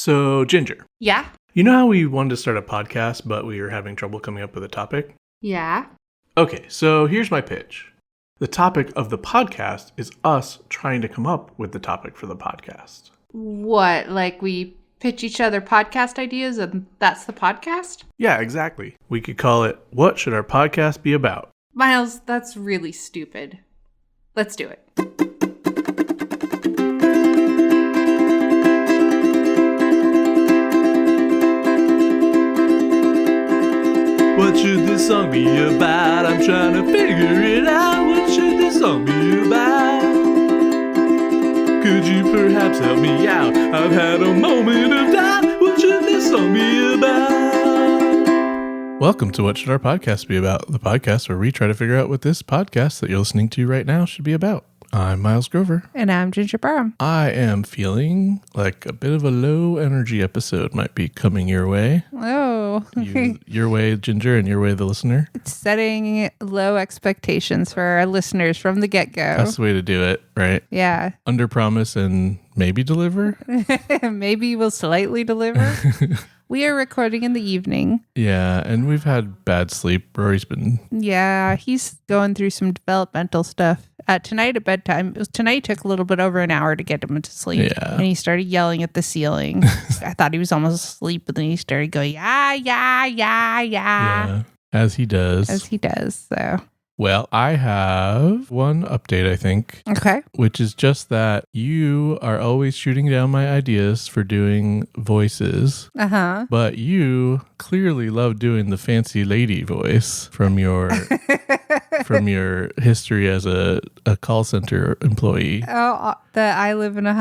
So, Ginger. Yeah? You know how we wanted to start a podcast, but we were having trouble coming up with a topic? Yeah. Okay, so here's my pitch. The topic of the podcast is us trying to come up with the topic for the podcast. What? Like we pitch each other podcast ideas and that's the podcast? Yeah, exactly. We could call it, What Should Our Podcast Be About? Miles, that's really stupid. Let's do it. What should this song be about? I'm trying to figure it out. What should this song be about? Could you perhaps help me out? I've had a moment of doubt. What should this song be about? Welcome to What Should Our Podcast Be About? The podcast where we try to figure out what this podcast that you're listening to right now should be about. I'm Miles Grover. And I'm Ginger Barham. I am feeling like a bit of a low energy episode might be coming your way. Oh. Your way, Ginger, and your way, the listener. It's setting low expectations for our listeners from the get-go. That's the way to do it, right? Yeah. Under promise and maybe deliver. Maybe we'll slightly deliver. We are recording in the evening. Yeah, and we've had bad sleep. Rory's been... Yeah, he's going through some developmental stuff. Tonight at bedtime, tonight took a little bit over an hour to get him to sleep. Yeah. And he started yelling at the ceiling. I thought he was almost asleep, but then he started going, yeah. Yeah, as he does. So. Well, I have one update, I think. Okay. Which is just that you are always shooting down my ideas for doing voices. Uh-huh. But you clearly love doing the fancy lady voice from your history as a call center employee. Oh, that I live in a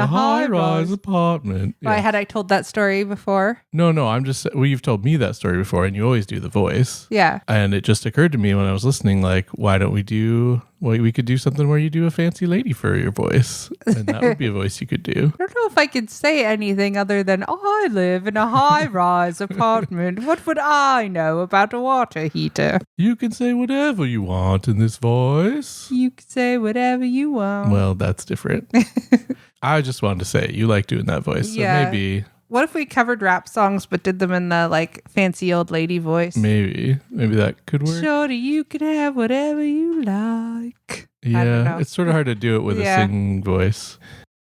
high-rise apartment. Why, had I told that story before? No, I'm just... Well, you've told me that story before, and you always do the voice. Yeah. And it just occurred to me when I was listening, like, why don't we do... Well, we could do something where you do a fancy lady for your voice. And that would be a voice you could do. I don't know if I could say anything other than, I live in a high-rise apartment. What would I know about a water heater? You can say whatever you want in this voice. You can say whatever you want. Well, that's different. I just wanted to say, you like doing that voice. Yeah. So maybe... What if we covered rap songs but did them in the like fancy old lady voice? Maybe that could work. Shorty, you can have whatever you like. Yeah, it's sort of hard to do it with a singing voice.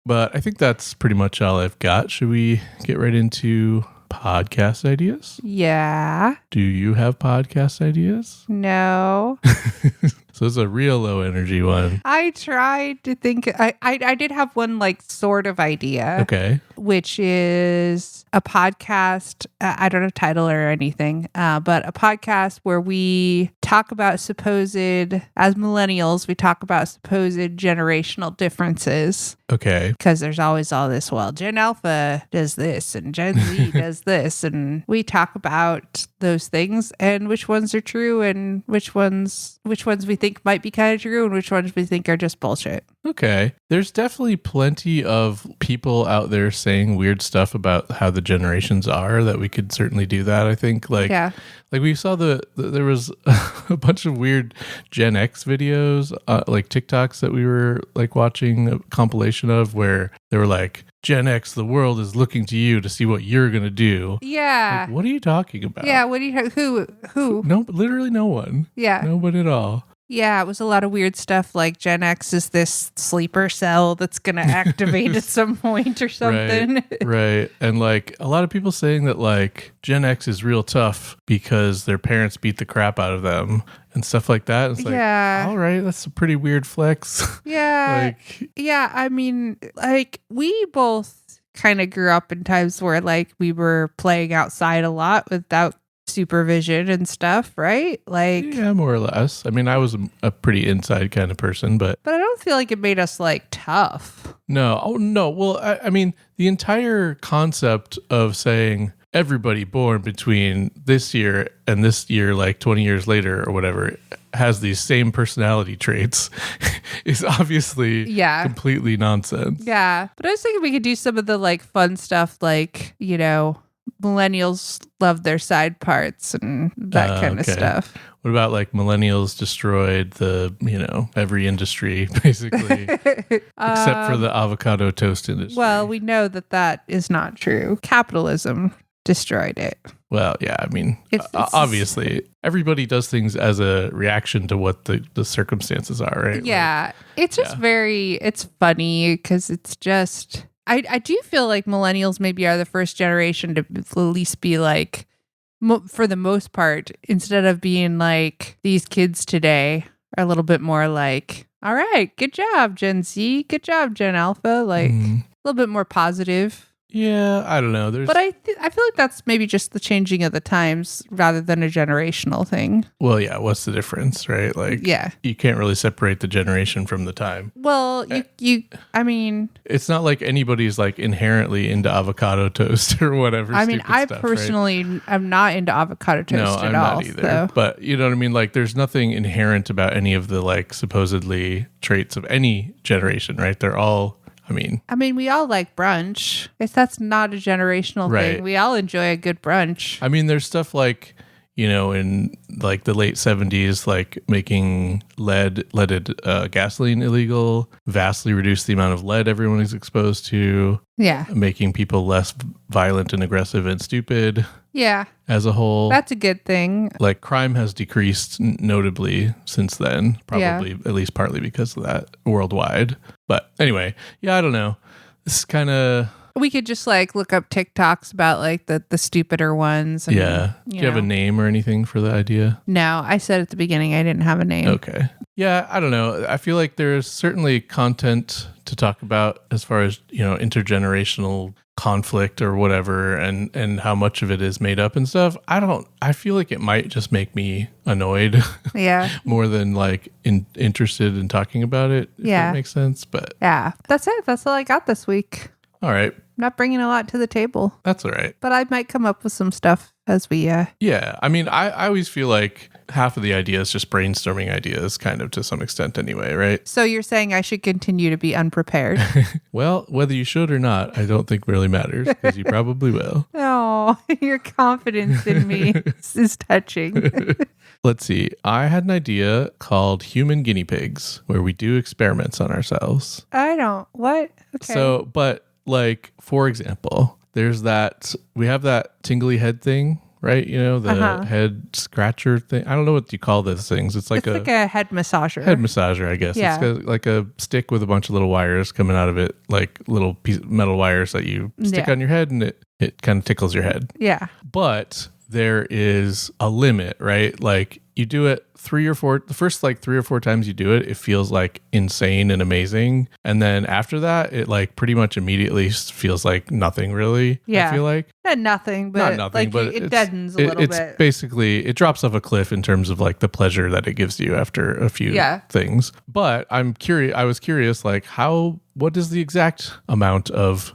But I think that's pretty much all I've got. Should we get right into podcast ideas? Yeah. Do you have podcast ideas? No. So it's a real low energy one. I tried to think, I did have one like sort of idea. Okay. Which is a podcast, I don't have a title or anything, but a podcast where we talk about supposed, as millennials, we talk about supposed generational differences. Okay. Because there's always all this, well, Gen Alpha does this and Gen Z does this. And we talk about those things and which ones are true and which ones we think might be kind of true and which ones we think are just bullshit. Okay. There's definitely plenty of people out there saying weird stuff about how the generations are that we could certainly do that, I think. Like we saw there was a bunch of weird Gen X videos, like TikToks that we were like watching a compilation of where they were like, Gen X, the world is looking to you to see what you're going to do. Yeah. Like, what are you talking about? Yeah. Who? No, literally no one. Yeah. Nobody at all. Yeah, it was a lot of weird stuff like Gen X is this sleeper cell that's going to activate at some point or something. Right. And like a lot of people saying that like Gen X is real tough because their parents beat the crap out of them and stuff like that. It's like, all right, that's a pretty weird flex. Yeah. I mean, like we both kind of grew up in times where like we were playing outside a lot without supervision and stuff, right? Like, yeah, more or less. I mean, I was a pretty inside kind of person, but I don't feel like it made us like tough. No. Oh, no. Well, I mean, the entire concept of saying everybody born between this year and this year, like 20 years later or whatever, has these same personality traits is obviously completely nonsense. Yeah. But I was thinking we could do some of the like fun stuff, like, you know, millennials love their side parts and that kind of stuff. What about like millennials destroyed the, every industry basically, except for the avocado toast industry? Well, we know that is not true. Capitalism destroyed it. Well, yeah, I mean, obviously, everybody does things as a reaction to what the circumstances are, right? Yeah, it's just it's funny because it's just, I do feel like millennials maybe are the first generation to at least be like, for the most part, instead of being like these kids today, are a little bit more like, all right, good job, Gen Z, good job, Gen Alpha, like a little bit more positive. Yeah, I don't know. But I feel like that's maybe just the changing of the times rather than a generational thing. Well, yeah, what's the difference, right? Like, you can't really separate the generation from the time. Well, I mean... It's not like anybody's like inherently into avocado toast or whatever. I mean, I stuff, personally right? am not into avocado toast at all. No, I'm not either. So. But you know what I mean? Like, there's nothing inherent about any of the like supposedly traits of any generation, right? They're all... I mean, we all like brunch. That's not a generational thing. We all enjoy a good brunch. I mean, there's stuff like, in like the late 70s, like making leaded gasoline illegal, vastly reduced the amount of lead everyone is exposed to. Yeah. Making people less violent and aggressive and stupid. Yeah. As a whole. That's a good thing. Like crime has decreased notably since then, probably at least partly because of that worldwide. But anyway, I don't know. This is kind of... We could just like look up TikToks about like the stupider ones. And, Do you have a name or anything for the idea? No, I said at the beginning I didn't have a name. Okay. Yeah, I don't know. I feel like there's certainly content to talk about as far as, intergenerational conflict or whatever and how much of it is made up and stuff. I feel like it might just make me annoyed. Yeah. More than like interested in talking about it, if that makes sense. But yeah, that's it. That's all I got this week. All right. Not bringing a lot to the table. That's all right. But I might come up with some stuff as we... Yeah. I mean, I always feel like half of the idea is just brainstorming ideas kind of to some extent anyway, right? So you're saying I should continue to be unprepared? Well, whether you should or not, I don't think really matters because you probably will. Oh, your confidence in me is touching. Let's see. I had an idea called Human Guinea Pigs where we do experiments on ourselves. What? Okay. So, but like, for example, we have that tingly head thing, right? The head scratcher thing. I don't know what you call those things. It's like a head massager. Head massager, I guess. Yeah. It's got like a stick with a bunch of little wires coming out of it, like little metal wires that you stick on your head and it kind of tickles your head. Yeah. But there is a limit, right? Like you do it the first like 3 or 4 times you do it, it feels like insane and amazing. And then after that, it like pretty much immediately feels like nothing really. Yeah. I feel like. Not nothing, but it deadens a little bit. It's basically, it drops off a cliff in terms of like the pleasure that it gives you after a few things. But I was curious, like what is the exact amount of,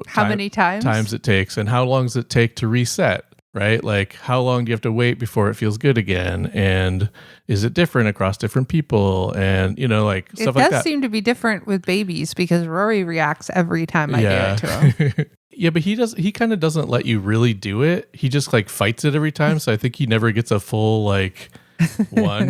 how many times it takes and how long does it take to reset? Right? Like how long do you have to wait before it feels good again? And is it different across different people? And, like stuff like that. It does seem to be different with babies because Rory reacts every time I do it to him. Yeah, but he kind of doesn't let you really do it. He just like fights it every time. So I think he never gets a full like one,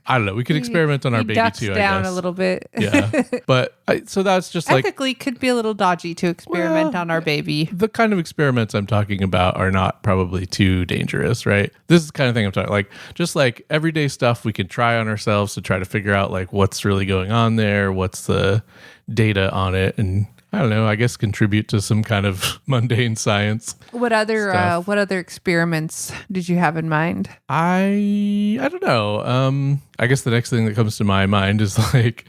I don't know. We could experiment on our baby too, I guess. Down a little bit. Yeah. But so that's just like... Ethically could be a little dodgy to experiment on our baby. The kind of experiments I'm talking about are not probably too dangerous, right? This is the kind of thing I'm talking like just like everyday stuff we can try on ourselves to try to figure out like what's really going on there, what's the data on it, and I don't know, I guess contribute to some kind of mundane science. What other experiments did you have in mind? I don't know. I guess the next thing that comes to my mind is like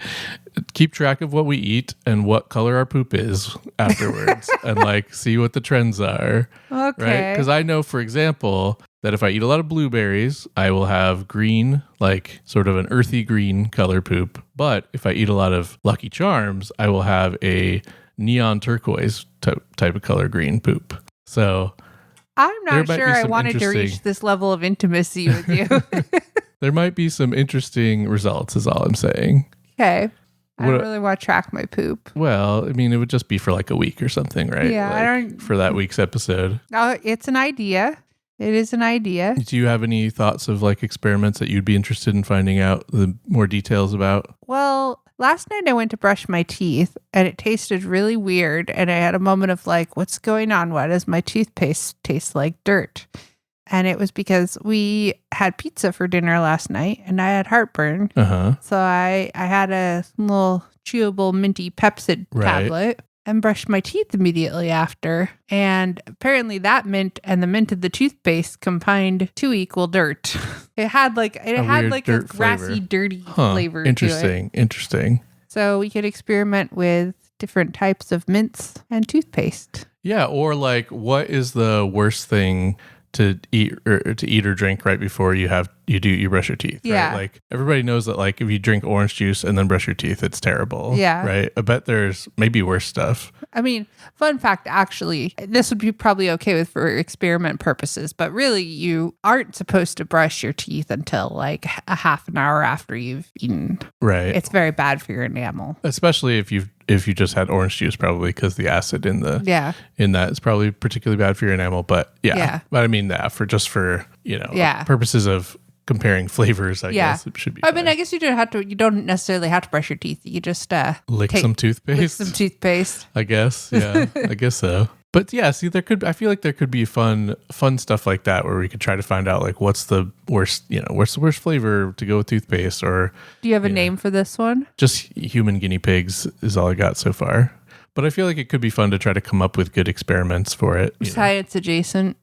keep track of what we eat and what color our poop is afterwards and like see what the trends are. Okay. Right? Because I know, for example, that if I eat a lot of blueberries, I will have green, like sort of an earthy green color poop. But if I eat a lot of Lucky Charms, I will have a neon turquoise type of color green poop. So I'm not sure I wanted to reach this level of intimacy with you. There might be some interesting results is all I'm saying. Okay. I don't really want to track my poop. Well, I mean, it would just be for like a week or something, right? Yeah, like, I don't. For that week's episode. Oh, it's an idea. It is an idea. Do you have any thoughts of like experiments that you'd be interested in finding out the more details about? Well, last night I went to brush my teeth and it tasted really weird. And I had a moment of like, what's going on? Why does my toothpaste taste like dirt? And it was because we had pizza for dinner last night and I had heartburn. So I had a little chewable minty Pepsid tablet and brushed my teeth immediately after. And apparently that mint and the mint of the toothpaste combined to equal dirt. It had like a grassy, dirty flavor to it. Interesting. So we could experiment with different types of mints and toothpaste. Yeah, or like what is the worst thing to eat or drink right before you brush your teeth? Yeah. Right? Like everybody knows that like if you drink orange juice and then brush your teeth, it's terrible. Yeah. Right. I bet there's maybe worse stuff. I mean, fun fact, actually, this would be probably okay with for experiment purposes, but really you aren't supposed to brush your teeth until like a half an hour after you've eaten. Right. It's very bad for your enamel. Especially if you just had orange juice, probably because the acid in that is probably particularly bad for your enamel. But but I mean that for purposes of comparing flavors, I guess it should be. I mean, I guess you don't necessarily have to brush your teeth. You just lick some toothpaste. I guess, yeah, I guess so. But yeah, see, I feel like there could be fun stuff like that where we could try to find out like what's the worst flavor to go with toothpaste. Or do you have a name for this one? Just human guinea pigs is all I got so far. But I feel like it could be fun to try to come up with good experiments for it. Science adjacent.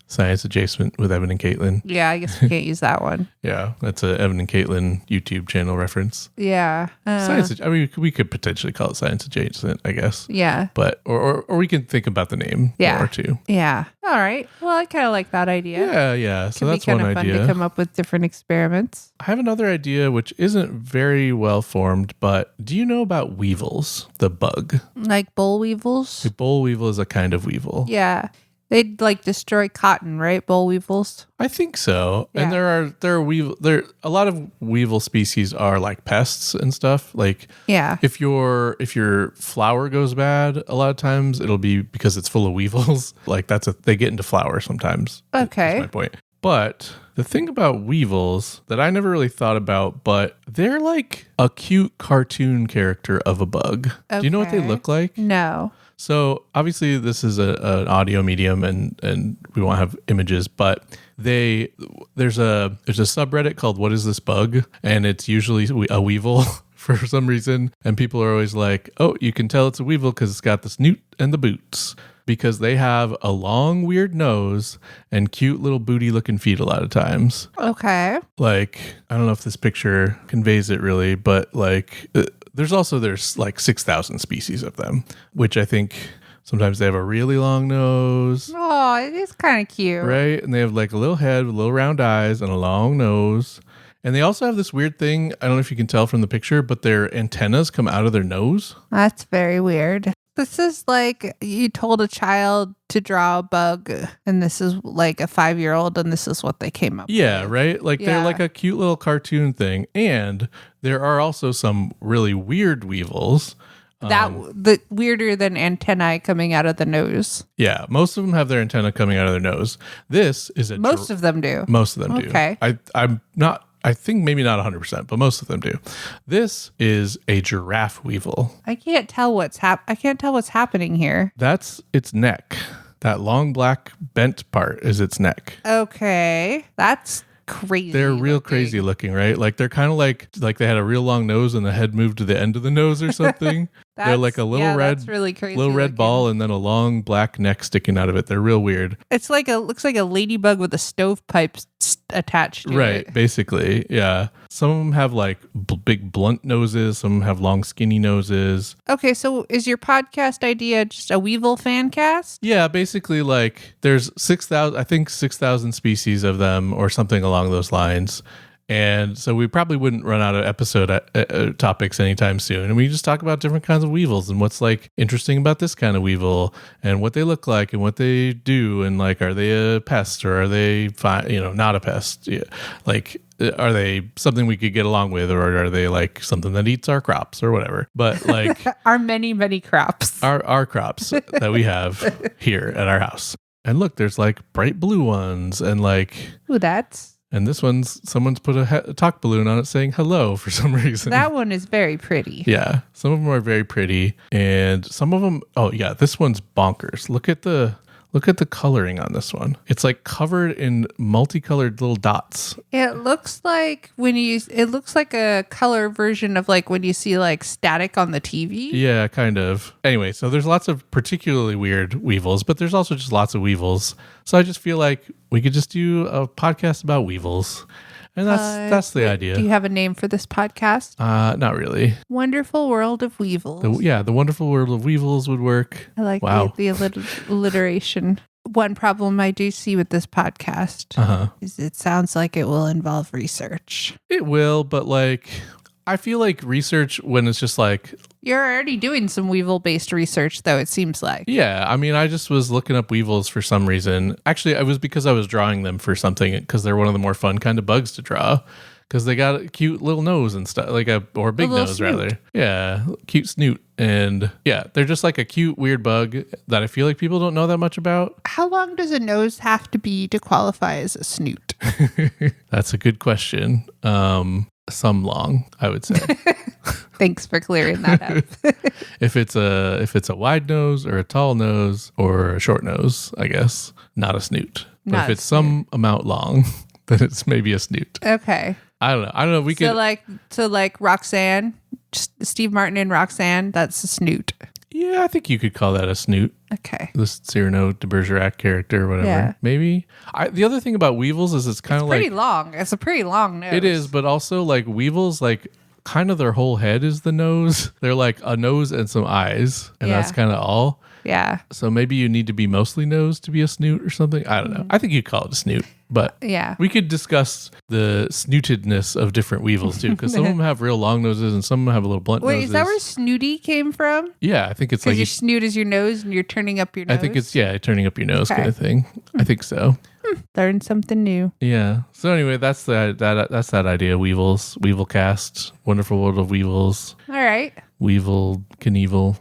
Science Adjacent with Evan and Caitlin. Yeah, I guess we can't use that one. Yeah, that's a Evan and Caitlin YouTube channel reference. Yeah. We could potentially call it Science Adjacent, I guess. Yeah. But or we can think about the name more too. Yeah. All right. Well, I kind of like that idea. Yeah. So that's one idea. Could be kind of fun to come up with different experiments. I have another idea which isn't very well formed, but do you know about weevils, the bug? Like boll weevils? A boll weevil is a kind of weevil. Yeah. They'd like destroy cotton, right? Boll weevils. I think so. Yeah. And there a lot of weevil species are like pests and stuff. Like if your flower goes bad, a lot of times it'll be because it's full of weevils. Like they get into flour sometimes. Okay. That's my point. But the thing about weevils that I never really thought about, but they're like a cute cartoon character of a bug. Okay. Do you know what they look like? No. So obviously this is an audio medium and we won't have images, but there's a subreddit called What Is This Bug? And it's usually a weevil for some reason. And people are always like, oh, you can tell it's a weevil because it's got the snoot and the boots. Because they have a long, weird nose and cute little booty looking feet a lot of times. Okay. Like, I don't know if this picture conveys it really, but like there's like 6,000 species of them, which I think sometimes they have a really long nose. Oh, it is kind of cute. Right? And they have like a little head with little round eyes and a long nose. And they also have this weird thing, I don't know if you can tell from the picture, but their antennas come out of their nose. That's very weird. This is like you told a child to draw a bug, and this is like a 5-year-old, and this is what they came up with. Yeah, right? Like they're like a cute little cartoon thing. And there are also some really weird weevils. The weirder than antennae coming out of the nose. Yeah, most of them have their antenna coming out of their nose. This is most of them do. Most of them do. Okay. I think maybe not 100%, but most of them do. This is a giraffe weevil. I can't tell what's happening here. That's its neck. That long black bent part is its neck. Okay. That's crazy. They're real crazy looking, right? Like they're kind of like they had a real long nose and the head moved to the end of the nose or something. They're like a little red, really crazy little red looking ball and then a long black neck sticking out of it. They're real weird. It's like looks like a ladybug with a stovepipe attached to it. Right, basically, yeah. Some of them have like big blunt noses. Some have long skinny noses. Okay, so is your podcast idea just a weevil fan cast? Yeah, basically like there's 6,000 species of them or something along those lines. And so we probably wouldn't run out of episode topics anytime soon. And we just talk about different kinds of weevils and what's like interesting about this kind of weevil and what they look like and what they do. And like, are they a pest or are they not a pest? Yeah. Like, are they something we could get along with, or are they like something that eats our crops or whatever? But like our many crops. our crops that we have here at our house. And look, there's like bright blue ones and like... Ooh, that's... And this one's, someone's put a talk balloon on it saying hello for some reason. That one is very pretty. Yeah, some of them are very pretty. And some of them, oh yeah, this one's bonkers. Look at the coloring on this one. It's like covered in multicolored little dots. It looks like it looks like a color version of like when you see like static on the TV. Yeah, kind of. Anyway, so there's lots of particularly weird weevils, but there's also just lots of weevils. So I just feel like we could just do a podcast about weevils. And that's the idea. Do you have a name for this podcast? Not really. Wonderful World of Weevils. The Wonderful World of Weevils would work. I like the alliteration. One problem I do see with this podcast is it sounds like it will involve research. It will, but like, I feel like research when it's just like... You're already doing some weevil-based research, though, it seems like. Yeah, I mean, I just was looking up weevils for some reason. Actually, it was because I was drawing them for something, because they're one of the more fun kind of bugs to draw. Because they got a cute little nose and stuff, or a big nose, snoot. rather. Yeah, cute snoot. And yeah, they're just like a cute, weird bug that I feel like people don't know that much about. How long does a nose have to be to qualify as a snoot? That's a good question. Some long, I would say. Thanks for clearing that up. If it's a wide nose or a tall nose or a short nose, I guess, not a snoot. But if it's some amount long, then it's maybe a snoot. Okay. I don't know. We could so like Roxanne, Steve Martin and Roxanne, that's a snoot. Yeah, I think you could call that a snoot. Okay. This Cyrano de Bergerac character or whatever. Yeah. Maybe. The other thing about weevils is it's kind of like... pretty long. It's a pretty long nose. It is, but also like weevils, like kind of their whole head is the nose. They're like a nose and some eyes, and that's kind of all. Yeah. So maybe you need to be mostly nose to be a snoot or something. I don't know. I think you'd call it a snoot, but yeah, we could discuss the snootedness of different weevils too, because some of them have real long noses and some have a little blunt noses. Wait, is that where snooty came from? Yeah, I think it's like... Because your snoot is your nose and you're turning up your nose? I think it's, turning up your nose kind of thing. I think so. Learn something new. Yeah. So anyway, that's that idea. Weevils, Weevilcast, Wonderful World of Weevils. All right. Weevil, Knievel.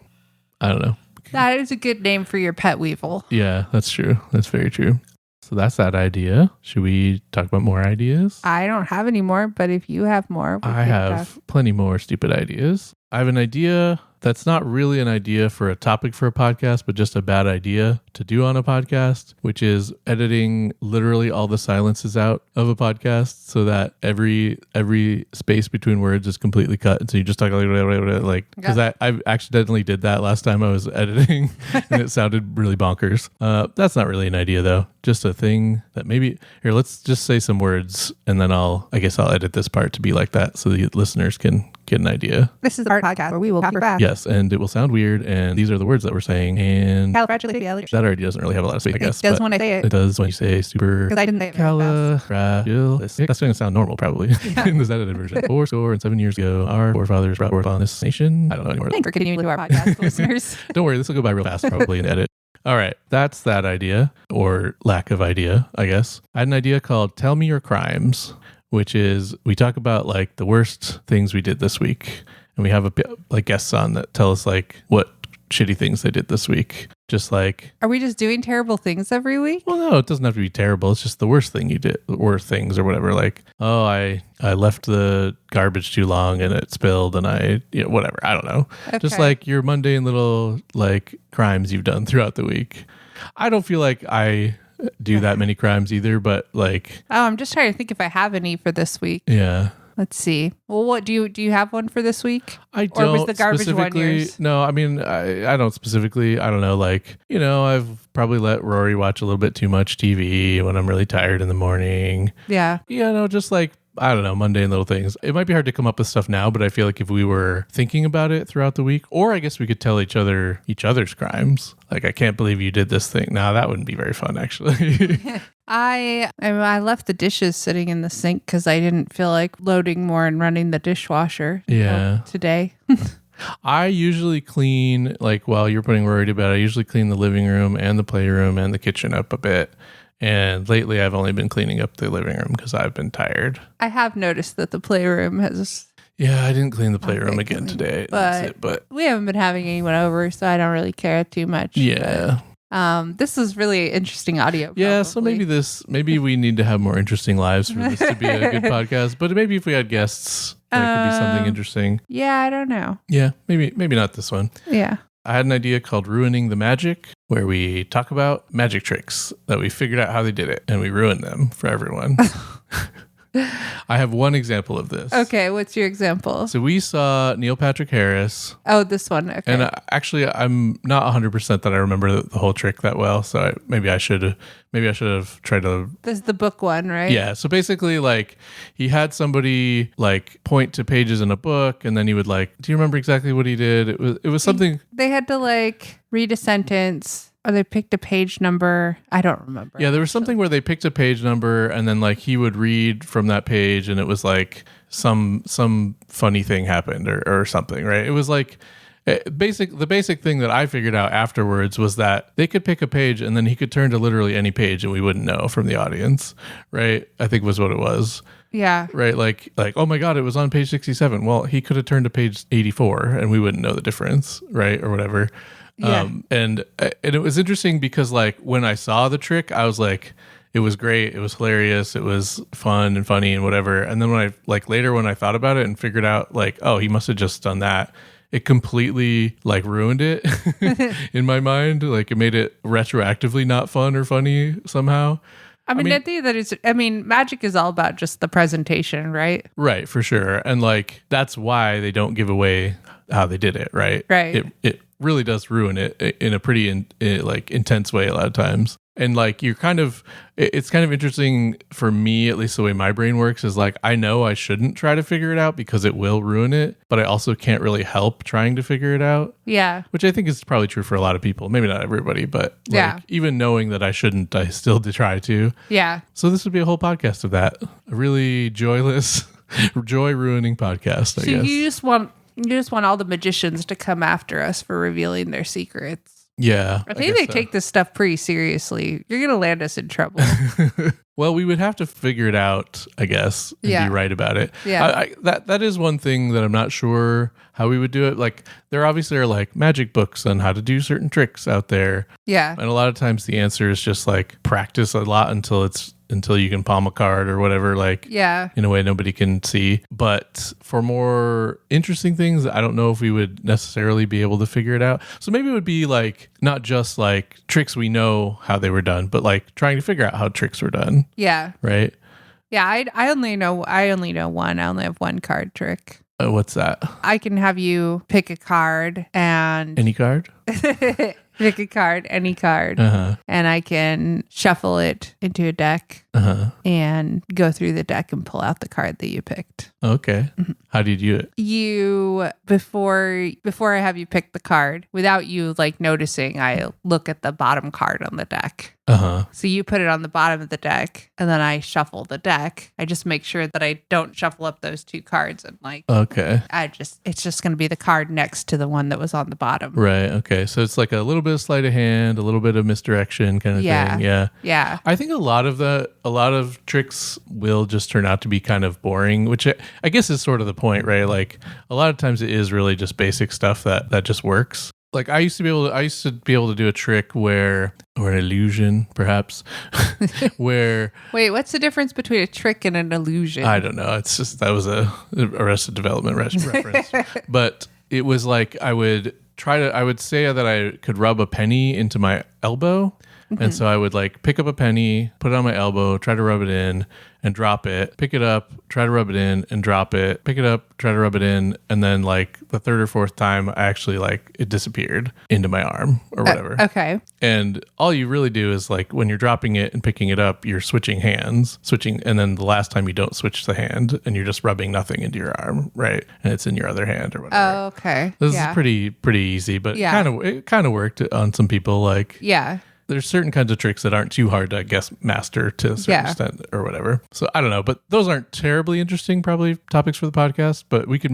I don't know. That is a good name for your pet weevil. Yeah, that's true. That's very true. So that's that idea. Should we talk about more ideas? I don't have any more, but if you have more, I have plenty more stupid ideas. I have an idea that's not really an idea for a topic for a podcast, but just a bad idea to do on a podcast, which is editing literally all the silences out of a podcast so that every space between words is completely cut. And so you just talk like, because I accidentally did that last time I was editing and it sounded really bonkers. That's not really an idea though. Just a thing that maybe here, let's just say some words and then I guess I'll edit this part to be like that so the listeners can get an idea. This is our podcast where we will talk back. Yes, and it will sound weird, and these are the words that we're saying, and that already doesn't really have a lot of space, I guess. It does when I say it. It does when you say super. Because I didn't say it very fast. That's going to sound normal, probably, in this edited version. 407 years ago, our forefathers brought forth on this nation. I don't know anymore. Thanks for continuing to our podcast, listeners. Don't worry, this will go by real fast, probably, in the edit. All right, that's that idea, or lack of idea, I guess. I had an idea called Tell Me Your Crimes, which is we talk about like the worst things we did this week. And we have guests on that tell us like what shitty things they did this week. Just like... Are we just doing terrible things every week? Well, no, it doesn't have to be terrible. It's just the worst thing you did, the worst things or whatever. Like, oh, I left the garbage too long and it spilled and whatever. I don't know. Okay. Just like your mundane little like crimes you've done throughout the week. I don't feel like I do that many crimes either, but like... Oh, I'm just trying to think if I have any for this week. Yeah. Let's see. Well, what do you have one for this week? I don't. Or was the garbage one yours? No, I mean, I don't specifically. I don't know. Like, I've probably let Rory watch a little bit too much TV when I'm really tired in the morning. Yeah. Just like, I don't know, mundane little things. It might be hard to come up with stuff now, but I feel like if we were thinking about it throughout the week, or I guess we could tell each other's crimes. Like, I can't believe you did this thing. Now that wouldn't be very fun, actually. I left the dishes sitting in the sink because I didn't feel like loading more and running the dishwasher. Yeah. Today. I usually clean, like while you're putting Rory to bed, I usually clean the living room and the playroom and the kitchen up a bit. And lately I've only been cleaning up the living room because I've been tired. I have noticed that the playroom has... Yeah, I didn't clean the playroom again today. But we haven't been having anyone over, so I don't really care too much. Yeah. But, this is really interesting audio. Yeah, so maybe we need to have more interesting lives for this to be a good podcast. But maybe if we had guests, that could be something interesting. Yeah, I don't know. Yeah, maybe not this one. Yeah. I had an idea called Ruining the Magic, where we talk about magic tricks that we figured out how they did it, and we ruin them for everyone. I have one example of this. Okay, what's your example? So we saw Neil Patrick Harris. Oh, this one. Okay. And actually, I'm not 100% that I remember the whole trick that well. So maybe I should have tried to. This is the book one, right? Yeah. So basically, like, he had somebody like point to pages in a book, and then he would like. Do you remember exactly what he did? It was something. They had to like read a sentence. Or they picked a page number. I don't remember. Yeah, there was something where they picked a page number and then like he would read from that page and it was like some funny thing happened or something, right? It was like the basic thing that I figured out afterwards was that they could pick a page and then he could turn to literally any page and we wouldn't know from the audience, right? I think was what it was. Yeah. Right. Like, oh my God, it was on page 67. Well, he could have turned to page 84 and we wouldn't know the difference, right? Or whatever. Yeah. And it was interesting because like when I saw the trick, I was like, it was great. It was hilarious. It was fun and funny and whatever. And then when I thought about it and figured out like, oh, he must have just done that. It completely like ruined it in my mind. Like it made it retroactively not fun or funny somehow. I mean, I think that magic is all about just the presentation, right? Right, for sure. And like, that's why they don't give away how they did it, right? Right. It really does ruin it in a pretty intense way a lot of times. And like, it's kind of interesting for me, at least the way my brain works is like, I know I shouldn't try to figure it out because it will ruin it, but I also can't really help trying to figure it out. Yeah. Which I think is probably true for a lot of people. Maybe not everybody, but like, yeah. Even knowing that I shouldn't, I still try to. Yeah. So this would be a whole podcast of that. A really joyless, joy-ruining podcast, I guess. You just want all the magicians to come after us for revealing their secrets. Yeah. I think they take this stuff pretty seriously. You're going to land us in trouble. Well, we would have to figure it out, I guess, and be right about it. Yeah. That is one thing that I'm not sure how we would do it. Like, there obviously are like magic books on how to do certain tricks out there. Yeah. And a lot of times the answer is just like practice a lot until you can palm a card or whatever, like in a way nobody can see. But for more interesting things, I don't know if we would necessarily be able to figure it out. So maybe it would be like not just like tricks we know how they were done, but like trying to figure out how tricks were done. Yeah. Right? Yeah, I only know one. I only have one card trick. What's that? I can have you pick a card and any card? Pick a card, any card, and I can shuffle it into a deck and go through the deck and pull out the card that you picked. Okay. How do you do it? You, before I have you pick the card, without you like noticing, I look at the bottom card on the deck. So you put it on the bottom of the deck and then I shuffle the deck. I just make sure that I don't shuffle up those two cards and like, okay. It's just going to be the card next to the one that was on the bottom. Right. Okay. So it's like a little bit of sleight of hand, a little bit of misdirection kind of thing. Yeah. Yeah. I think a lot of tricks will just turn out to be kind of boring, which I guess is sort of the point, right? Like a lot of times it is really just basic stuff that just works. Like I used to be able to do a trick or an illusion perhaps where wait, what's the difference between a trick and an illusion? I don't know. It's just that was a Arrested Development reference. But it was like I would say that I could rub a penny into my elbow. And so I would like pick up a penny, put it on my elbow, try to rub it in and drop it, pick it up, try to rub it in and drop it, pick it up, try to rub it in. And then like the third or fourth time, I actually like it disappeared into my arm or whatever. Okay. And all you really do is like when you're dropping it and picking it up, you're switching hands, and then the last time you don't switch the hand and you're just rubbing nothing into your arm, right? And it's in your other hand or whatever. Oh, okay. This is pretty easy, but it kind of worked on some people. Like, yeah. there's certain kinds of tricks that aren't too hard to, I guess, master to a certain extent or whatever. So I don't know, but those aren't terribly interesting, probably topics for the podcast. But we could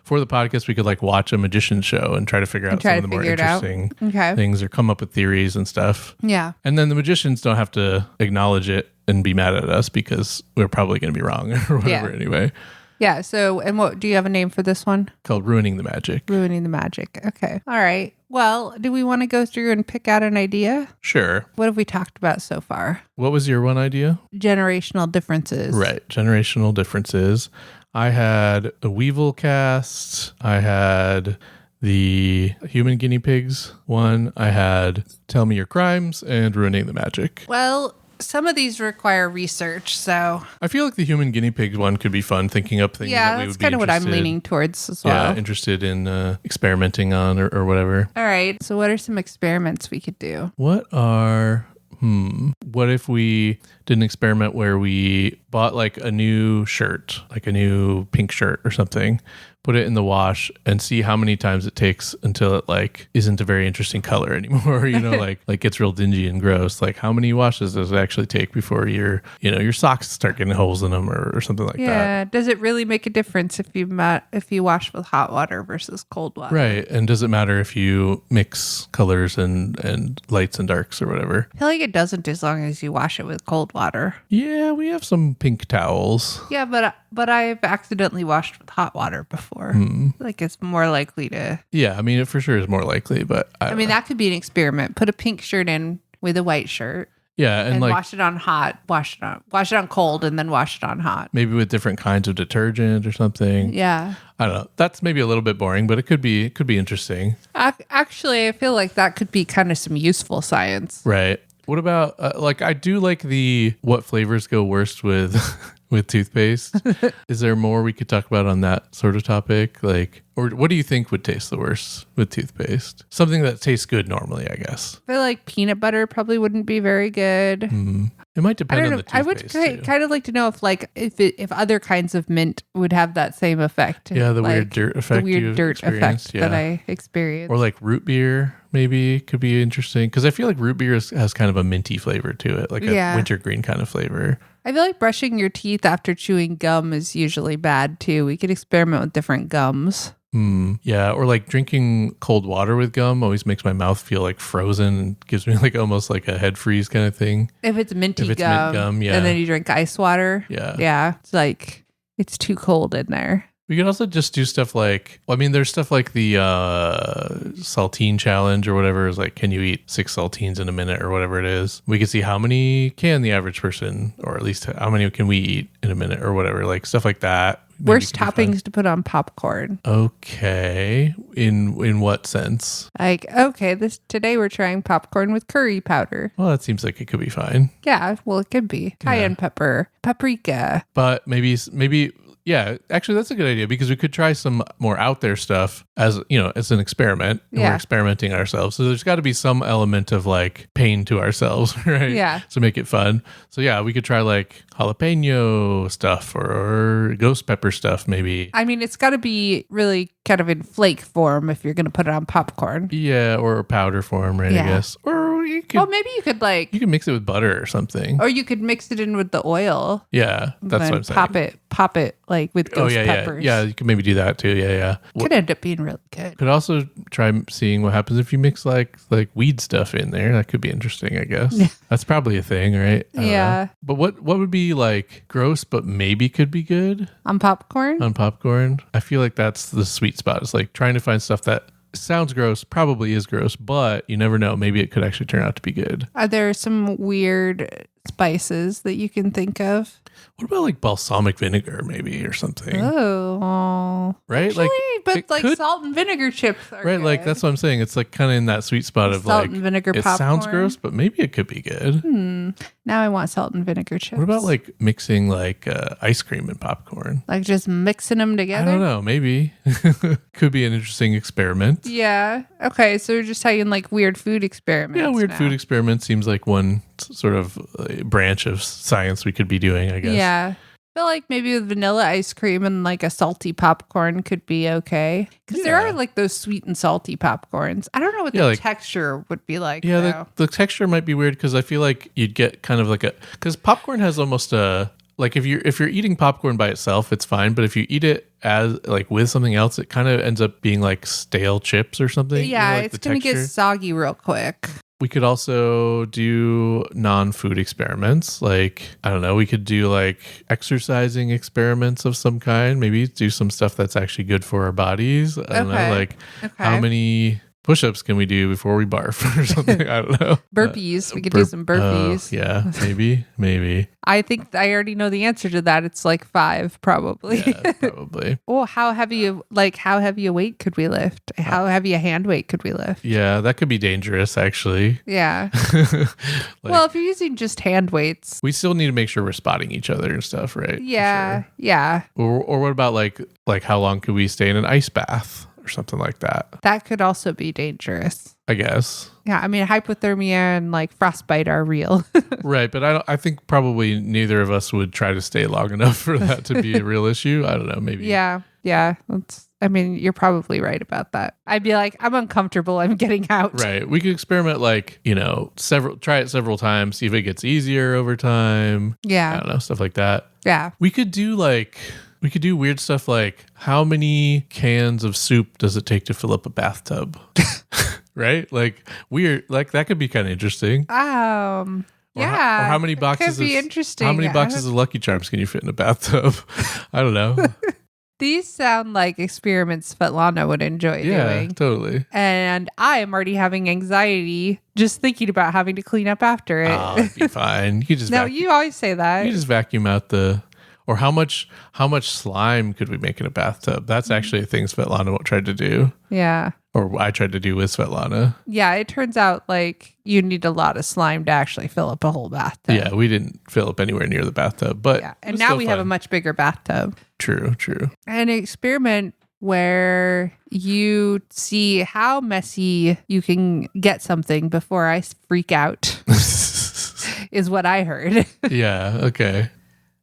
for the podcast, we could like watch a magician show and try to figure out some of the more interesting things or come up with theories and stuff. Yeah. And then the magicians don't have to acknowledge it and be mad at us because we're probably going to be wrong or whatever anyway. Yeah. So, and what do you have a name for this one? Called Ruining the Magic. Ruining the Magic. Okay. All right. Well, do we want to go through and pick out an idea? Sure. What have we talked about so far? What was your one idea? Generational differences. Right. Generational differences. I had a Weevil cast. I had the human guinea pigs one. I had Tell Me Your Crimes and Ruining the Magic. Well, some of these require research, so I feel like the human guinea pig one could be fun, thinking up things that we would be interested. Yeah, that's kind of what I'm leaning towards as well. Yeah, interested in experimenting on or whatever. All right. So what are some experiments we could do? What if we did an experiment where we bought like a new shirt, like a new pink shirt or something, put it in the wash and see how many times it takes until it like isn't a very interesting color anymore, like gets real dingy and gross. Like how many washes does it actually take before your socks start getting holes in them or something like that? Yeah. Does it really make a difference if you wash with hot water versus cold water? Right. And does it matter if you mix colors and lights and darks or whatever? I feel like it doesn't as long as you wash it with cold water. Yeah, we have some pink towels. Yeah, but I've accidentally washed with hot water before. Like it's more likely to. Yeah, I mean, it for sure is more likely, but I mean, that could be an experiment. Put a pink shirt in with a white shirt. Yeah, and like wash it on hot, wash it on cold, and then wash it on hot. Maybe with different kinds of detergent or something. Yeah. I don't know. That's maybe a little bit boring, but it could be interesting. Actually, I feel like that could be kind of some useful science. Right. What about I do like the what flavors go worst with with toothpaste. Is there more we could talk about on that sort of topic? Like, or what do you think would taste the worst with toothpaste? Something that tastes good normally, I guess. I feel like peanut butter probably wouldn't be very good. It might depend on the toothpaste. I would kind of like to know if other kinds of mint would have that same effect. Yeah, the weird dirt effect. The weird dirt effect that I experienced. Or like root beer maybe could be interesting because I feel like root beer has kind of a minty flavor to it, like a wintergreen kind of flavor. I feel like brushing your teeth after chewing gum is usually bad too. We could experiment with different gums. Yeah, or like drinking cold water with gum always makes my mouth feel like frozen and gives me like almost like a head freeze kind of thing. If it's mint gum, yeah. And then you drink ice water. Yeah. It's like it's too cold in there. We could also just do stuff like, there's stuff like the saltine challenge or whatever is like, can you eat 6 saltines in a minute or whatever it is? We could see how many can the average person, or at least how many can we eat in a minute or whatever, like stuff like that. Worst toppings to put on popcorn. Okay. In what sense? Like, okay, today we're trying popcorn with curry powder. Well, that seems like it could be fine. Yeah, well, it could be. Cayenne pepper, paprika. But maybe yeah, actually that's a good idea because we could try some more out there stuff as an experiment. And we're experimenting ourselves. So there's got to be some element of like pain to ourselves, right? Yeah. To make it fun. So yeah, we could try like jalapeno stuff or ghost pepper stuff maybe. I mean, it's got to be really kind of in flake form if you're going to put it on popcorn. Yeah, or powder form, right? I guess. Or you could. Maybe you could you can mix it with butter or something. Or you could mix it in with the oil. Yeah, that's what I'm saying. Pop it like with ghost peppers. Yeah, you can maybe do that too. Yeah. Could end up being really good. Could also try seeing what happens if you mix like weed stuff in there. That could be interesting, I guess. That's probably a thing, right? I don't know. But what would be like gross but maybe could be good? On popcorn? On popcorn. I feel like that's the sweet spot. It's like trying to find stuff that sounds gross, probably is gross, but you never know. Maybe it could actually turn out to be good. Are there some weird spices that you can think of? What about like balsamic vinegar maybe or something? Oh. Right? Actually, salt and vinegar chips are right, good. like that's what I'm saying. It's like kind of in that sweet spot of salt and vinegar it popcorn. Sounds gross, but maybe it could be good. Now I want salt and vinegar chips. What about like mixing like ice cream and popcorn? Like just mixing them together? I don't know. Maybe. Could be an interesting experiment. Yeah. Okay, so we're just taking like weird food experiments. Yeah, weird food experiment seems like one sort of branch of science we could be doing, I guess. Yeah. feel like maybe with vanilla ice cream and like a salty popcorn could be okay. Because there are like those sweet and salty popcorns. I don't know what the texture would be like. Yeah, the texture might be weird because I feel like you'd get kind of like because popcorn has almost a, like if you're eating popcorn by itself, it's fine. But if you eat it as like with something else, it kind of ends up being like stale chips or something. Yeah, like it's going to get soggy real quick. We could also do non-food experiments. Like, I don't know, we could do like exercising experiments of some kind. Maybe do some stuff that's actually good for our bodies. I don't know, like how many push-ups can we do before we barf or something? I don't know. Burpees. We could do some burpees. Yeah, maybe. I think I already know the answer to that. It's like 5, probably. Yeah, probably. Oh, how heavy a weight could we lift? How heavy a hand weight could we lift? Yeah, that could be dangerous, actually. Yeah. Well, if you're using just hand weights, we still need to make sure we're spotting each other and stuff, right? Yeah, sure. yeah. Or what about like how long could we stay in an ice bath? Or something like that. That could also be dangerous, I guess. Yeah, I mean, hypothermia and like frostbite are real. Right, but I think probably neither of us would try to stay long enough for that to be a real issue. I don't know, maybe. Yeah. I mean, you're probably right about that. I'd be like, I'm uncomfortable. I'm getting out. Right. We could experiment try it several times, see if it gets easier over time. Yeah. I don't know, stuff like that. Yeah. We could do weird stuff like how many cans of soup does it take to fill up a bathtub? Right? Like weird, like that could be kind of interesting. Yeah. Or how many boxes could be interesting. How many boxes of Lucky Charms can you fit in a bathtub? I don't know. These sound like experiments Svetlana would enjoy doing. Yeah, totally. And I am already having anxiety just thinking about having to clean up after it. Oh, it'd be fine. You just you always say that. You just vacuum out or how much slime could we make in a bathtub? That's actually a thing Svetlana tried to do. Yeah. Or I tried to do with Svetlana. Yeah, it turns out like you need a lot of slime to actually fill up a whole bathtub. Yeah, we didn't fill up anywhere near the bathtub, but yeah, and now we have a much bigger bathtub. True. An experiment where you see how messy you can get something before I freak out is what I heard. Yeah, okay.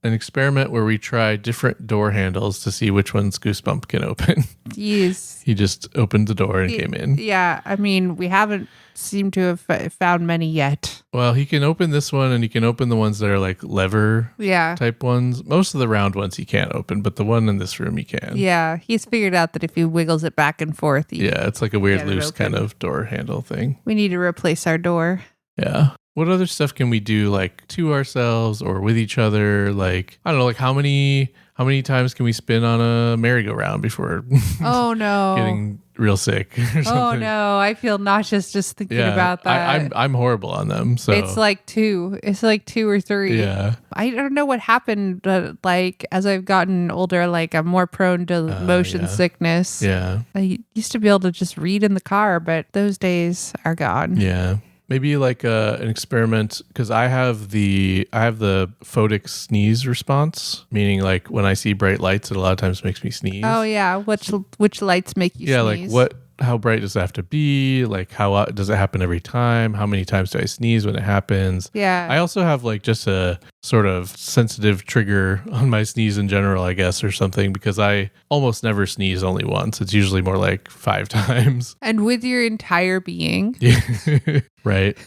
An experiment where we try different door handles to see which ones Goosebump can open. Jeez. He just opened the door and came in. Yeah, I mean, we haven't seemed to have found many yet. Well, he can open this one and he can open the ones that are like lever type ones. Most of the round ones he can't open, but the one in this room he can. Yeah, he's figured out that if he wiggles it back and forth. It's like a weird loose kind of door handle thing. We need to replace our door. Yeah. What other stuff can we do like to ourselves or with each other? Like, I don't know, like how many times can we spin on a merry-go-round before getting real sick or something? Oh no, I feel nauseous just thinking about that. I'm horrible on them. So it's like 2. It's like 2 or 3. Yeah. I don't know what happened, but like as I've gotten older, like I'm more prone to motion sickness. Yeah. I used to be able to just read in the car, but those days are gone. Yeah. Maybe like an experiment, because I have the photic sneeze response, meaning like when I see bright lights, it a lot of times makes me sneeze. Oh yeah, which lights make you sneeze? Like how bright does it have to be? Like how does it happen every time? How many times do I sneeze when it happens? Yeah. I also have like just a sort of sensitive trigger on my sneeze in general, I guess, or something, because I almost never sneeze only once. It's usually more like 5 times. And with your entire being. Right.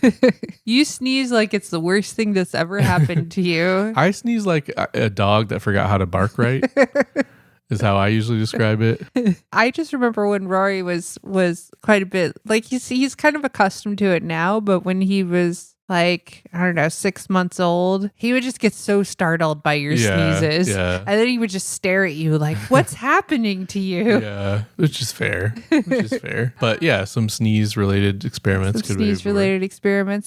You sneeze like it's the worst thing that's ever happened to you. I sneeze like a dog that forgot how to bark right. Is how I usually describe it. I just remember when Rory was quite a bit like he's kind of accustomed to it now, but when he was like, I don't know, 6 months old, he would just get so startled by your sneezes. Yeah. And then he would just stare at you like, what's happening to you? Yeah, which is fair. But yeah, some sneeze related experiments.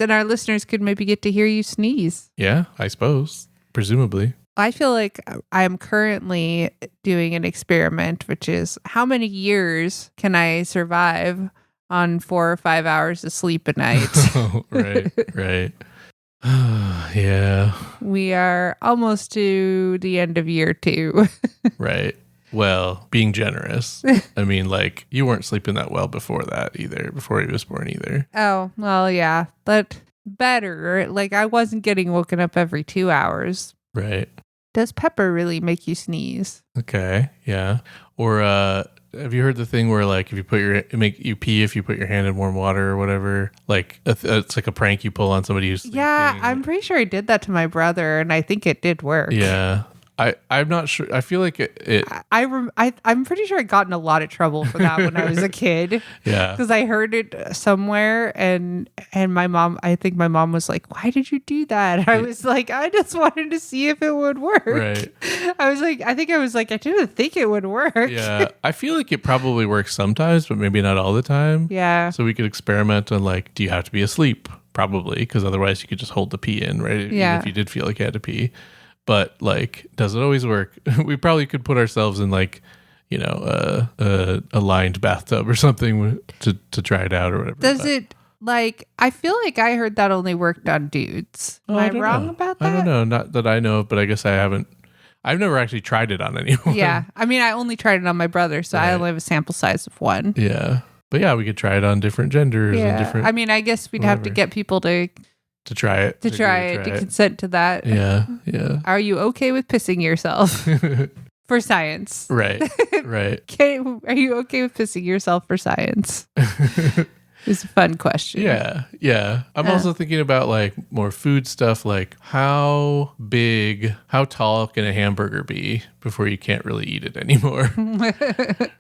And our listeners could maybe get to hear you sneeze. Yeah, I suppose. Presumably. I feel like I'm currently doing an experiment, which is how many years can I survive on 4 or 5 hours of sleep a night? Oh, right. Yeah. We are almost to the end of year 2. Right. Well, being generous. I mean, like, you weren't sleeping that well before that either, before he was born either. Oh, well, yeah. But better. Like, I wasn't getting woken up every 2 hours. Right. Does pepper really make you sneeze? Okay, yeah. Or have you heard the thing where like if you put you pee if you put your hand in warm water or whatever? Like it's like a prank you pull on somebody who's sleeping. Yeah, I'm pretty sure I did that to my brother, and I think it did work. Yeah. I'm not sure. I feel like I'm pretty sure I got in a lot of trouble for that when I was a kid. Yeah. Because I heard it somewhere, and my mom, I think my mom was like, "Why did you do that?" I was like, "I just wanted to see if it would work." Right. I didn't think it would work. Yeah. I feel like it probably works sometimes, but maybe not all the time. Yeah. So we could experiment on like, do you have to be asleep? Probably, because otherwise you could just hold the pee in, right? Yeah. Even if you did feel like you had to pee. But like, does it always work? We probably could put ourselves in like, a lined bathtub or something to try it out or whatever. Does it like? I feel like I heard that only worked on dudes. Am I wrong about that? I don't know. Not that I know of, but I guess I haven't. I've never actually tried it on anyone. Yeah, I mean, I only tried it on my brother, so I only have a sample size of one. Yeah, but yeah, we could try it on different genders and different. I mean, I guess we'd have to get people to try it, to consent to that. Yeah. Are you okay with pissing yourself for science? Right. Are you okay with pissing yourself for science? It's a fun question. Yeah. I'm also thinking about like more food stuff, like how tall can a hamburger be before you can't really eat it anymore?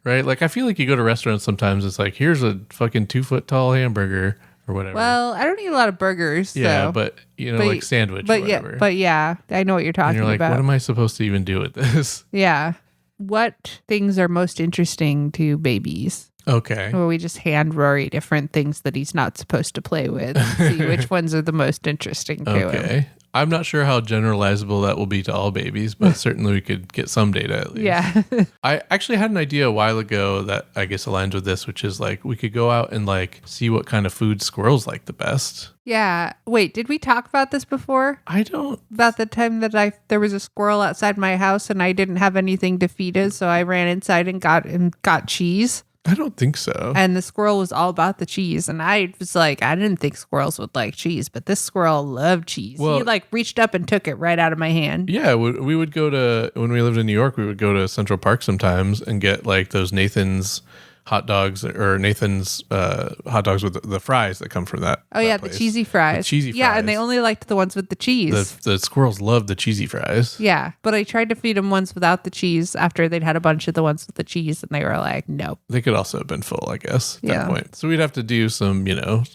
Right? Like I feel like you go to restaurants sometimes, it's like, here's a fucking 2-foot tall hamburger. Or whatever. Well, I don't eat a lot of burgers. Yeah, but like sandwich. Or whatever. Yeah, I know what you're talking and you're like, about. what am I supposed to even do with this? Yeah. What things are most interesting to babies? Okay. Where we just hand Rory different things that he's not supposed to play with and see which ones are the most interesting to him. Okay. I'm not sure how generalizable that will be to all babies, but certainly we could get some data at least. Yeah. I actually had an idea a while ago that I guess aligns with this, which is like we could go out and like see what kind of food squirrels like the best. Yeah. Wait, did we talk about this before? I don't. About the time that there was a squirrel outside my house and I didn't have anything to feed it, so I ran inside and got cheese. I don't think so. And the squirrel was all about the cheese. And I was like, I didn't think squirrels would like cheese, but this squirrel loved cheese. Well, he like reached up and took it right out of my hand. Yeah, we would go to, when we lived in New York, we would go to Central Park sometimes and get like those Nathan's hot dogs or Nathan's hot dogs with the fries that come from that. Oh, yeah, place. the cheesy fries. The cheesy fries. Yeah, and they only liked the ones with the cheese. The squirrels love the cheesy fries. Yeah, but I tried to feed them ones without the cheese after they'd had a bunch of the ones with the cheese, and they were like, nope. They could also have been full, I guess, at that point. So we'd have to do some,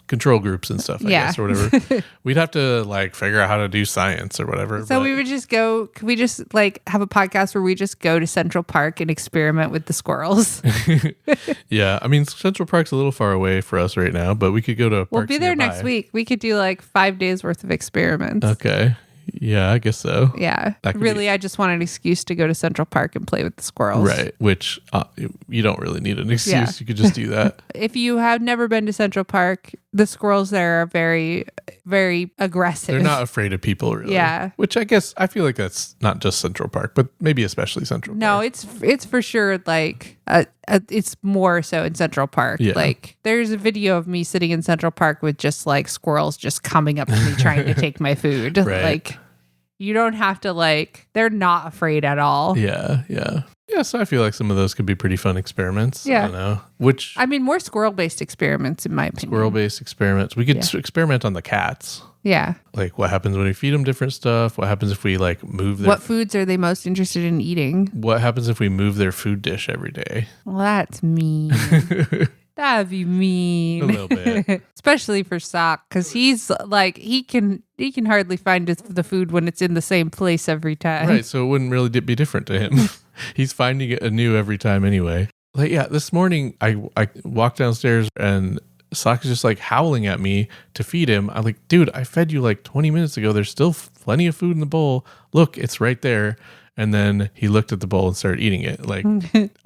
control groups and stuff, I guess, or whatever. We'd have to, like, figure out how to do science or whatever. So we would just go, could we just, like, have a podcast where we just go to Central Park and experiment with the squirrels? Yeah, I mean, Central Park's a little far away for us right now, but we could go to We'll be there next week. We could do like 5 days worth of experiments. Okay. Yeah, I guess so. Yeah. Really, I just want an excuse to go to Central Park and play with the squirrels. Right. Which you don't really need an excuse. Yeah. You could just do that. If you have never been to Central Park, the squirrels there are very, very aggressive. They're not afraid of people, really. Yeah. Which I guess, I feel like that's not just Central Park, but maybe especially Central Park. No, it's for sure like, it's more so in Central Park. Yeah. Like, there's a video of me sitting in Central Park with just like squirrels just coming up to me trying to take my food. Right. Like, you don't have to like, they're not afraid at all. Yeah. Yeah, so I feel like some of those could be pretty fun experiments. Yeah. I don't know. More squirrel-based experiments, in my opinion. Squirrel-based experiments. We could experiment on the cats. Yeah. Like, what happens when we feed them different stuff? What happens if we, like, move their... What foods are they most interested in eating? What happens if we move their food dish every day? Well, that's mean. That'd be mean. A little bit. Especially for Sock, because he's like, he can hardly find the food when it's in the same place every time. Right, so it wouldn't really be different to him. He's finding it anew every time anyway. Like, yeah, this morning I walked downstairs and Sock is just like howling at me to feed him. I'm like, dude, I fed you like 20 minutes ago. There's still plenty of food in the bowl. Look, it's right there. And then he looked at the bowl and started eating it. Like,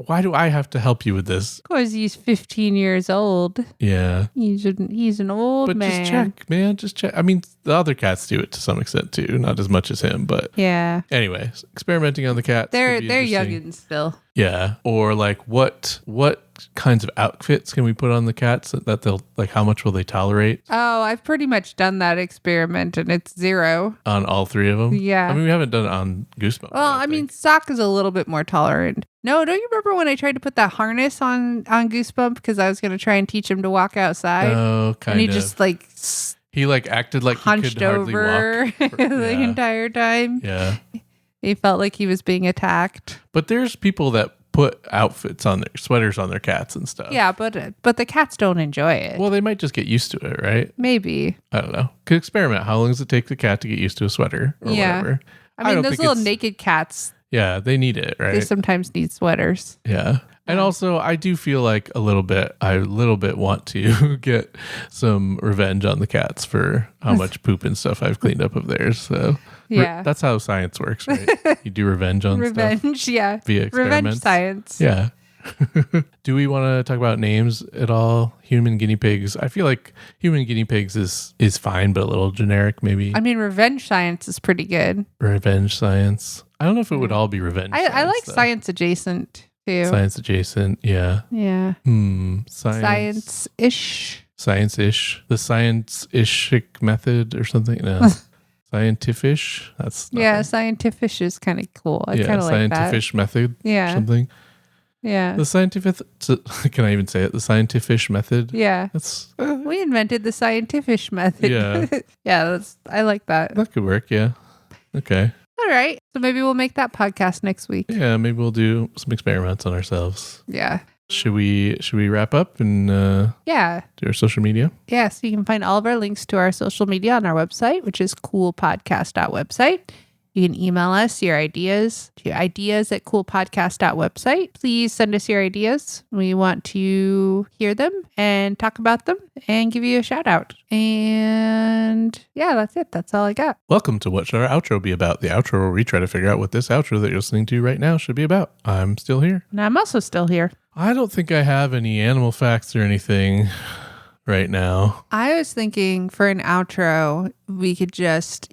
why do I have to help you with this? Because he's 15 years old. Yeah. He's an old man. But just check, man. Just check. I mean, the other cats do it to some extent too. Not as much as him, but yeah. Anyway, experimenting on the cats. They're youngins still. Yeah. Or like what kinds of outfits can we put on the cats that they'll like? How much will they tolerate Oh, I've pretty much done that experiment and it's 0. on all 3 of them? Yeah. I mean, we haven't done it on Goosebumps. Well, I mean, Sock is a little bit more tolerant. No, don't you remember when I tried to put that harness on Goosebump because I was going to try and teach him to walk outside? Oh, kind and he of. just like He like acted like he hunched could hardly over walk the entire time. Yeah. He felt like he was being attacked. But there's people that put outfits on their sweaters on their cats and stuff. Yeah, but the cats don't enjoy it. Well, they might just get used to it, right? Maybe. I don't know. Could experiment. How long does it take the cat to get used to a sweater or whatever? I mean, don't those think little it's- naked cats, Yeah, they need it, right? they sometimes need sweaters. Yeah. And also, I do feel like I a little bit want to get some revenge on the cats for how much poop and stuff I've cleaned up of theirs. So Yeah. that's how science works, right? You do revenge on stuff Revenge, yeah. via experiments. Revenge science. Yeah. Do we want to talk about names at all? Human guinea pigs. I feel like human guinea pigs is fine, but a little generic, maybe. I mean, revenge science is pretty good. Revenge science. I don't know if it would all be revenge. I like though. science adjacent too. Science adjacent. Yeah. Yeah. Science-ish. Science-ish. The science-ish method or something. No. Scientifish. That's nothing. Yeah, Scientifish is kind of cool. I kind of like that. Scientifish method. Yeah. Something. Yeah. The scientific. Can I even say it? The Scientifish method. Yeah. That's We invented the Scientifish method. Yeah. Yeah, I like that. that could work. Yeah. Okay. All right. So maybe we'll make that podcast next week. Yeah. Maybe we'll do some experiments on ourselves. Yeah. Should we wrap up and Yeah. do our social media? Yeah. So you can find all of our links to our social media on our website, which is coolpodcast.website. You can email us your ideas to ideas@coolpodcast.website. Please send us your ideas. We want to hear them and talk about them and give you a shout out. And yeah, that's it. That's all I got. Welcome to What Should Our Outro Be About? The outro where we try to figure out what this outro that you're listening to right now should be about. I'm still here. And I'm also still here. I don't think I have any animal facts or anything right now. I was thinking for an outro, you could just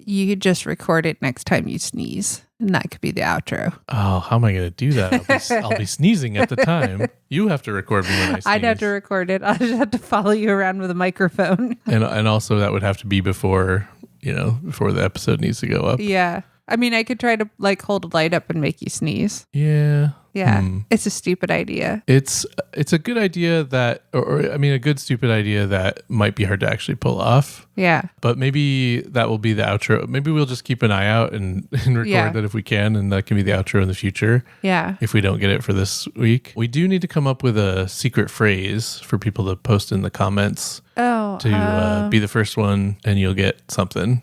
record it next time you sneeze. And that could be the outro. Oh, how am I going to do that? I'll be sneezing at the time. You have to record me when I sneeze. I'd have to record it. I'd just have to follow you around with a microphone. And also that would have to be before the episode needs to go up. Yeah. I mean, I could try to like hold a light up and make you sneeze. Yeah. Yeah. It's a stupid idea. It's a good idea that, or I mean, a good stupid idea that might be hard to actually pull off. Yeah. But maybe that will be the outro. Maybe we'll just keep an eye out and record that if we can, and that can be the outro in the future. Yeah. If we don't get it for this week, we do need to come up with a secret phrase for people to post in the comments to be the first one, and you'll get something.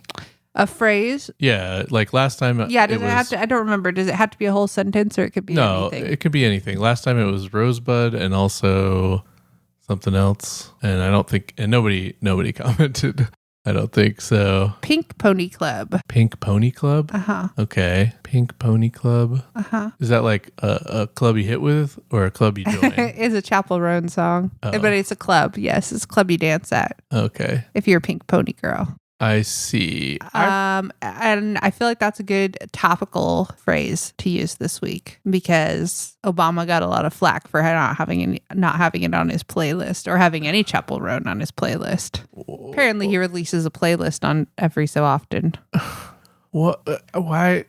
A phrase? Yeah, like last time. Yeah, does it have to? I don't remember. Does it have to be a whole sentence, or it could be anything? No, it could be anything. Last time it was Rosebud and also something else, and I don't think, and nobody commented. I don't think so. Pink Pony Club. Pink Pony Club? Uh-huh. Okay. Pink Pony Club. Uh-huh. Is that like a club you hit with or a club you join? It's a Chapel Roan song. Oh. But it's a club. Yes, it's a club you dance at. Okay. If you're a pink pony girl. I see. And I feel like that's a good topical phrase to use this week because Obama got a lot of flack for not having it on his playlist or having any Chapel Roan on his playlist. Apparently, he releases a playlist on every so often. What? Why?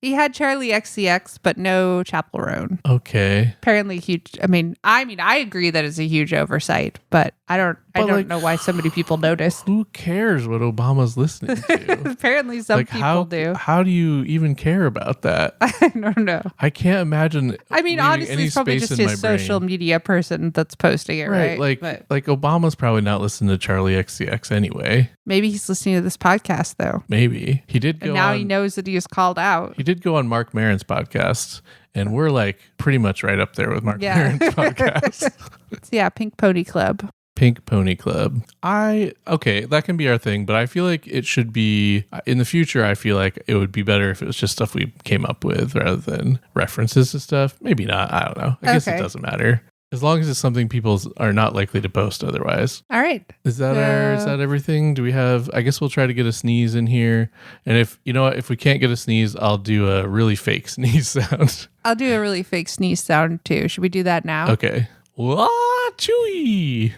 He had Charlie XCX, but no Chapel Roan. Okay. Apparently huge. I mean, I agree that it's a huge oversight, but I don't know why so many people notice. Who cares what Obama's listening to? Apparently some people do. How do you even care about that? I don't know. I can't imagine. I mean, honestly, it's probably just his social media person that's posting it, right? Like Obama's probably not listening to Charlie XCX anyway. Maybe he's listening to this podcast though. Maybe he did go. And now he knows that he was called out. He did go on Mark Maron's podcast, and we're like pretty much right up there with Mark Maron's podcast. So yeah, Pink Pony Club. Pink Pony Club. Okay, that can be our thing, but I feel like it should be in the future. I feel like it would be better if it was just stuff we came up with rather than references to stuff. Maybe not. I don't know. I guess it doesn't matter. As long as it's something people are not likely to post otherwise. All right. Is that everything? Do we have, I guess we'll try to get a sneeze in here. And if we can't get a sneeze, I'll do a really fake sneeze sound. I'll do a really fake sneeze sound too. Should we do that now? Okay. Ah, chewy.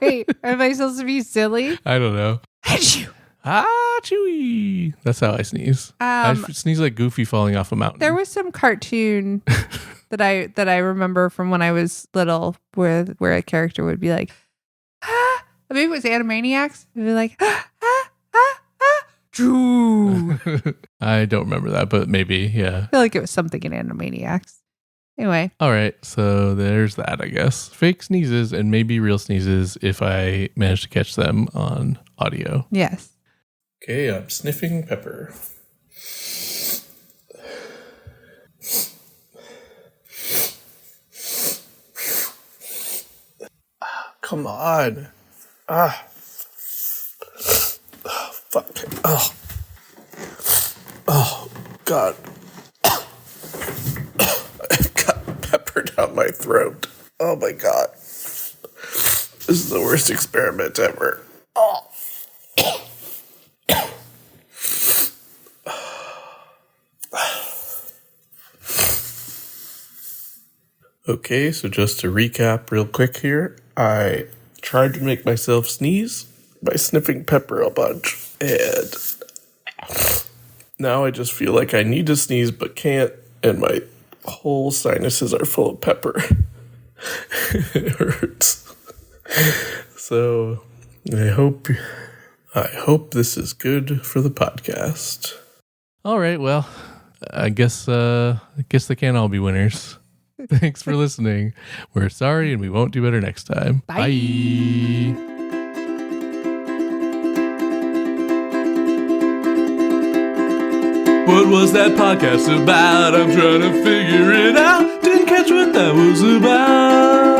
Wait, am I supposed to be silly? I don't know. Achoo! Ah, chewy. That's how I sneeze. I sneeze like Goofy falling off a mountain. There was some cartoon that I remember from when I was little where a character would be like, ah. Maybe it was Animaniacs. It'd be like, ah, ah, ah, ah, choo. I don't remember that, but maybe, yeah. I feel like it was something in Animaniacs. Anyway. All right, so there's that, I guess. Fake sneezes and maybe real sneezes if I manage to catch them on audio. Yes. Okay, I'm sniffing pepper. Come on. Oh, fuck. Oh, God. I've got pepper down my throat. Oh, my God. This is the worst experiment ever. Oh. Okay, so just to recap real quick here, I tried to make myself sneeze by sniffing pepper a bunch, and now I just feel like I need to sneeze but can't, and my whole sinuses are full of pepper. It hurts. So I hope this is good for the podcast. All right, well, I guess they can't all be winners. Thanks for listening. We're sorry and we won't do better next time. Bye. Bye. What was that podcast about? I'm trying to figure it out. Didn't catch what that was about.